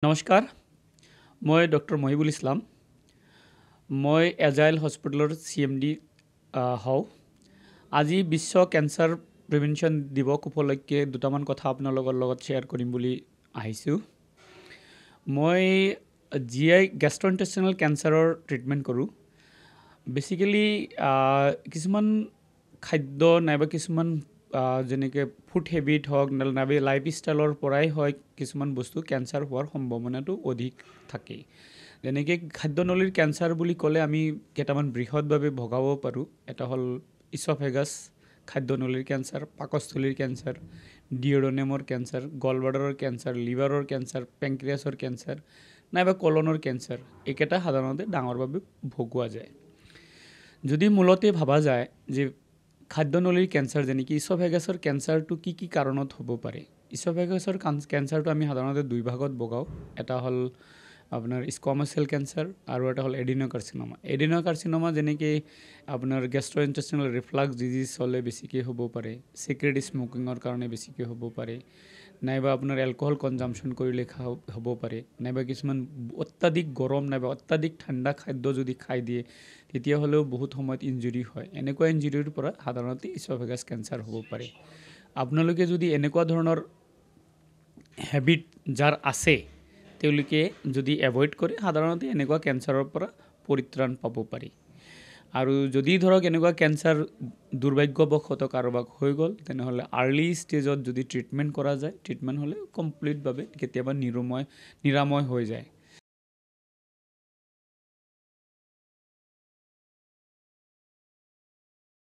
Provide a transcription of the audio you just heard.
নমস্কাৰ, মই ডক্টৰ মহিবুল ইছলাম। মই এজাইল হস্পিটেলৰ CMD হওঁ। আজি বিশ্ব কেঞ্চাৰ প্ৰিভেনশ্যন দিৱস উপলক্ষে দুটামান কথা আপোনালোকৰ লগত শ্বেয়াৰ কৰিম বুলি আহিছোঁ। মই GI গেষ্ট্ৰইণ্টেষ্টিনেল কেঞ্চাৰৰ ট্ৰিটমেণ্ট কৰোঁ। বেচিকেলি কিছুমান খাদ্য নাইবা কিছুমান যেনেকৈ ফুড হেবিট হওক নাইবা লাইফষ্টাইলৰ পৰাই হয় কিছুমান বস্তু কেঞ্চাৰ হোৱাৰ সম্ভাৱনাটো অধিক থাকে। যেনেকৈ খাদ্যনলীৰ কেঞ্চাৰ বুলি ক'লে আমি কেইটামান বৃহৎভাৱে ভগাব পাৰোঁ। এটা হ'ল ইছ'ফেগাছ খাদ্যনলীৰ কেঞ্চাৰ, পাকস্থলীৰ কেঞ্চাৰ, ডিঅ'ডেনামৰ কেঞ্চাৰ, গলব্লাডাৰৰ কেঞ্চাৰ, লিভাৰৰ কেঞ্চাৰ, পেংক্ৰিয়াছৰ কেঞ্চাৰ নাইবা কলনৰ কেঞ্চাৰ। এইকেইটা সাধাৰণতে ডাঙৰভাৱে ভগোৱা যায়। যদি মূলতে ভাবা যায় যে খাদ্যনলীৰ কেঞ্চাৰ যেনেকৈ ইছ'ফেগাছৰ কেঞ্চাৰটো কি কাৰণত হ'ব পাৰে। ইছ'ফেগাছৰ কেঞ্চাৰটো আমি সাধাৰণতে দুই ভাগত ভগাওঁ। এটা হ'ল আপোনাৰ স্কোৱামাছ চেল কেঞ্চাৰ আৰু এটা হ'ল এডিনোকাৰ্চিনোমা। এডিনোকাৰ্চিনোমা যেনেকৈ আপোনাৰ গেষ্ট্ৰইণ্টেষ্টিনেল ৰিফ্লাক্স ডিজিজ হ'লে বেছিকৈ হ'ব পাৰে, চিগাৰেট স্মকিঙৰ কাৰণে বেছিকৈ হ'ব পাৰে, নাইবা আপোনাৰ এলকহল কনজাম্পশ্যন কৰিলে হ'ব পাৰে, নাইবা কিছুমান অত্যাধিক গৰম নাইবা অত্যাধিক ঠাণ্ডা খাদ্য যদি খাই দিয়ে তেতিয়াহ'লেও বহুত সময়ত ইনজুৰি হয়। এনেকুৱা ইনজুৰিৰ পৰা সাধাৰণতে ইছ'ফেগাছ কেঞ্চাৰ হ'ব পাৰে। আপোনালোকে যদি এনেকুৱা ধৰণৰ হেবিট যাৰ আছে তেওঁলোকে যদি এভইড কৰে সাধাৰণতে এনেকুৱা কেঞ্চাৰৰ পৰা পৰিত্ৰাণ পাব পাৰি। আৰু যদি ধৰক এনেকুৱা কেঞ্চাৰ দুৰ্ভাগ্যবশতঃ কাৰোবাক হৈ গ'ল তেনেহ'লে আৰ্লি ষ্টেজত যদি ট্ৰিটমেণ্ট কৰা যায়, ট্ৰিটমেণ্ট হ'লে কমপ্লিটভাৱে কেতিয়াবা নিৰাময় হৈ যায়।